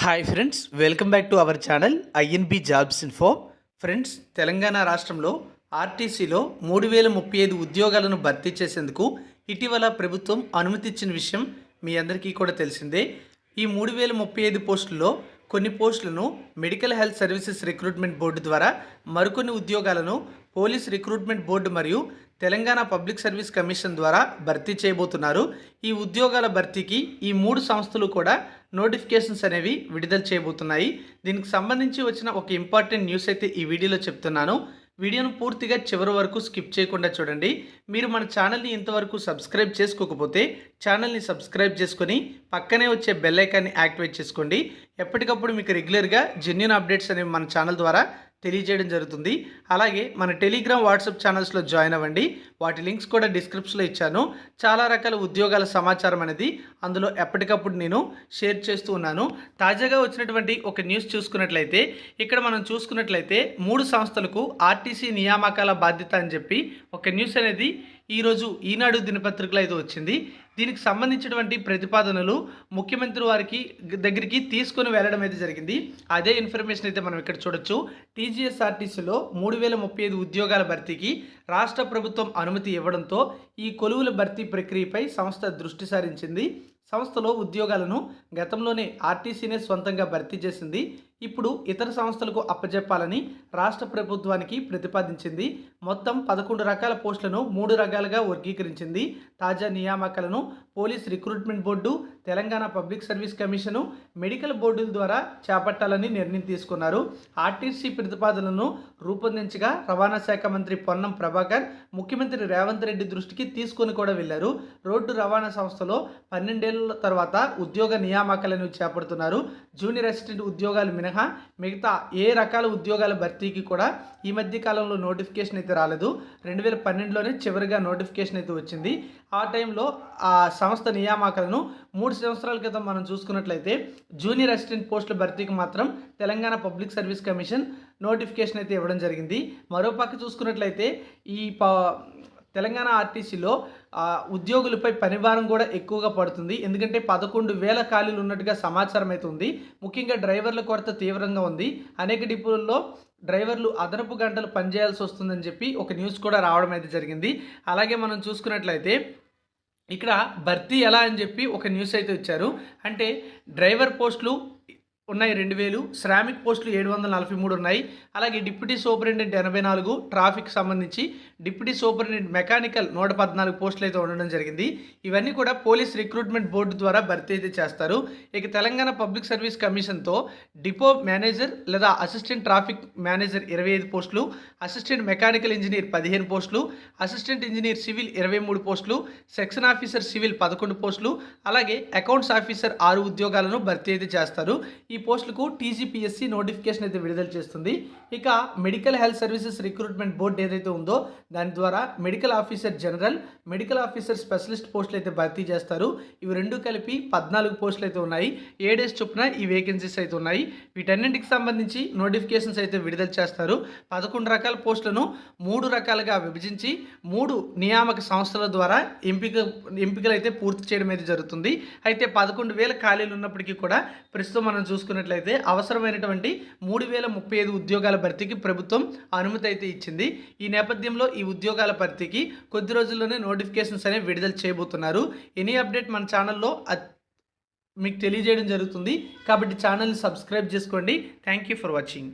Hi friends, welcome back to our channel INB jobs info. Friends, Telangana రాష్ట్రంలో ఆర్టీసీలో 3035 ఉద్యోగాలను భర్తీ చేసేందుకు ఇటీవల ప్రభుత్వం అనుమతి ఇచ్చిన విషయం మీ అందరికీ కూడా తెలిసిందే. ఈ 3035 పోస్టుల్లో కొన్ని పోస్టులను medical health services recruitment board ద్వారా, మరికొన్ని ఉద్యోగాలను పోలీస్ రిక్రూట్మెంట్ బోర్డు మరియు తెలంగాణ పబ్లిక్ సర్వీస్ కమిషన్ ద్వారా భర్తీ చేయబోతున్నారు. ఈ ఉద్యోగాల భర్తీకి ఈ 3 సంస్థలు కూడా నోటిఫికేషన్స్ అనేవి విడుదల చేయబోతున్నాయి. దీనికి సంబంధించి వచ్చిన ఒక ఇంపార్టెంట్ న్యూస్ అయితే ఈ వీడియోలో చెప్తున్నాను. వీడియోను పూర్తిగా చివరి వరకు స్కిప్ చేయకుండా చూడండి. మీరు మన ఛానల్ని ఇంతవరకు సబ్స్క్రైబ్ చేసుకోకపోతే ఛానల్ని సబ్స్క్రైబ్ చేసుకొని పక్కనే వచ్చే బెల్ ఐకాన్ని యాక్టివేట్ చేసుకోండి. ఎప్పటికప్పుడు మీకు రెగ్యులర్గా జెన్యూన్ అప్డేట్స్ అనేవి మన ఛానల్ ద్వారా తెలియజేయడం జరుగుతుంది. అలాగే మన టెలిగ్రామ్, వాట్సాప్ ఛానల్స్లో జాయిన్ అవ్వండి. వాటి లింక్స్ కూడా డిస్క్రిప్షన్లో ఇచ్చాను. చాలా రకాల ఉద్యోగాల సమాచారం అనేది అందులో ఎప్పటికప్పుడు నేను షేర్ చేస్తూ ఉన్నాను. తాజాగా వచ్చినటువంటి ఒక న్యూస్ చూసుకున్నట్లయితే, ఇక్కడ మనం చూసుకున్నట్లయితే 3 సంస్థలకు ఆర్టీసీ నియామకాల బాధ్యత అని చెప్పి ఒక న్యూస్ అనేది ఈరోజు ఈనాడు దినపత్రికలో అయితే వచ్చింది. దీనికి సంబంధించినటువంటి ప్రతిపాదనలు ముఖ్యమంత్రి వారికి దగ్గరికి తీసుకొని వెళ్ళడం అయితే జరిగింది. అదే ఇన్ఫర్మేషన్ అయితే మనం ఇక్కడ చూడొచ్చు. టీజీఎస్ఆర్టీసీలో 3035 ఉద్యోగాల భర్తీకి రాష్ట్ర ప్రభుత్వం అనుమతి ఇవ్వడంతో ఈ కొలువుల భర్తీ ప్రక్రియపై సంస్థ దృష్టి సారించింది. సంస్థలో ఉద్యోగాలను గతంలోనే ఆర్టీసీనే సొంతంగా భర్తీ చేసింది. ఇప్పుడు ఇతర సంస్థలకు అప్పజెప్పాలని రాష్ట్ర ప్రభుత్వానికి ప్రతిపాదించింది. మొత్తం 11 రకాల పోస్టులను 3 రకాలుగా వర్గీకరించింది. తాజా నియామకాలను police recruitment board, Telangana public service commission, medical బోర్డుల ద్వారా చేపట్టాలని నిర్ణయం తీసుకున్నారు. ఆర్టీసీ ప్రతిపాదనలను రూపొందించగా రవాణా శాఖ మంత్రి పొన్నం ప్రభాకర్ ముఖ్యమంత్రి రేవంత్ రెడ్డి దృష్టికి తీసుకొని కూడా వెళ్లారు. రోడ్డు రవాణా సంస్థలో 12 ఏళ్ల తర్వాత ఉద్యోగ నియామకాలను చేపడుతున్నారు. జూనియర్ అసిస్టెంట్ ఉద్యోగాలు మినహా మిగతా ఏ రకాల ఉద్యోగాల భర్తీకి కూడా ఈ మధ్య కాలంలో నోటిఫికేషన్ అయితే రాలేదు. 2012లోనే చివరిగా నోటిఫికేషన్ అయితే వచ్చింది. ఆ టైంలో ఆ సంస్థ నియామకాలను 3 సంవత్సరాల క్రితం మనం చూసుకున్నట్లయితే జూనియర్ అసిస్టెంట్ పోస్టుల భర్తీకి మాత్రం Telangana public service commission notification అయితే ఇవ్వడం జరిగింది. మరోపక్క చూసుకున్నట్లయితే ఈ తెలంగాణ ఆర్టీసీలో ఉద్యోగులపై పనిభారం కూడా ఎక్కువగా పడుతుంది. ఎందుకంటే 11,000 ఖాళీలు ఉన్నట్టుగా సమాచారం అయితే ఉంది. ముఖ్యంగా డ్రైవర్ల కొరత తీవ్రంగా ఉంది. అనేక డిపోల్లో డ్రైవర్లు అదనపు గంటలు పనిచేయాల్సి వస్తుందని చెప్పి ఒక న్యూస్ కూడా రావడం అయితే జరిగింది. అలాగే మనం చూసుకున్నట్లయితే ఇక్కడ భర్తీ ఎలా అని చెప్పి ఒక న్యూస్ అయితే ఇచ్చారు. అంటే డ్రైవర్ పోస్టులు ఉన్నాయి 2000, శ్రామిక్ పోస్టులు 743 ఉన్నాయి. అలాగే డిప్యూటీ సూపరింటెండెంట్ 84, ట్రాఫిక్ సంబంధించి డిప్యూటీ సూపరింటెండెంట్ మెకానికల్ 114 పోస్టులు అయితే ఉండడం జరిగింది. ఇవన్నీ కూడా పోలీస్ రిక్రూట్మెంట్ బోర్డు ద్వారా భర్తీ అయితే చేస్తారు. ఇక తెలంగాణ పబ్లిక్ సర్వీస్ కమిషన్తో డిపో మేనేజర్ లేదా అసిస్టెంట్ ట్రాఫిక్ మేనేజర్ 25 పోస్టులు, అసిస్టెంట్ మెకానికల్ ఇంజనీర్ 15 పోస్టులు, అసిస్టెంట్ ఇంజనీర్ సివిల్ 23 పోస్టులు, సెక్షన్ ఆఫీసర్ సివిల్ 11 పోస్టులు, అలాగే అకౌంట్స్ ఆఫీసర్ 6 ఉద్యోగాలను భర్తీ అయితే చేస్తారు. ఈ పోస్టులకు టీజీపీఎస్సీ నోటిఫికేషన్ అయితే విడుదల చేస్తుంది. ఇక medical health services recruitment board ఏదైతే ఉందో దాని ద్వారా medical officer general, medical officer specialist పోస్టులు అయితే భర్తీ చేస్తారు. ఇవి 2 కలిపి 14 పోస్టులు అయితే ఉన్నాయి. 7 డేస్ చొప్పున ఈ వేకెన్సీస్ అయితే ఉన్నాయి. వీటన్నింటికి సంబంధించి నోటిఫికేషన్స్ అయితే విడుదల చేస్తారు. 11 రకాల పోస్టులను 3 రకాలుగా విభజించి 3 నియామక సంస్థల ద్వారా ఎంపికలు అయితే పూర్తి చేయడం అయితే జరుగుతుంది. అయితే 11,000 ఖాళీలు ఉన్నప్పటికీ కూడా ప్రస్తుతం మనం చూసుకున్నట్లయితే అవసరమైనటువంటి 3035 ఉద్యోగాల భర్తీకి ప్రభుత్వం అనుమతి అయితే ఇచ్చింది. ఈ నేపథ్యంలో ఈ ఉద్యోగాల భర్తీకి కొద్ది రోజుల్లోనే నోటిఫికేషన్స్ అనేవి విడుదల చేయబోతున్నారు. ఎనీ అప్డేట్ మన ఛానల్లో మీకు తెలియజేయడం జరుగుతుంది. కాబట్టి ఛానల్ని సబ్స్క్రైబ్ చేసుకోండి. Thank you for watching.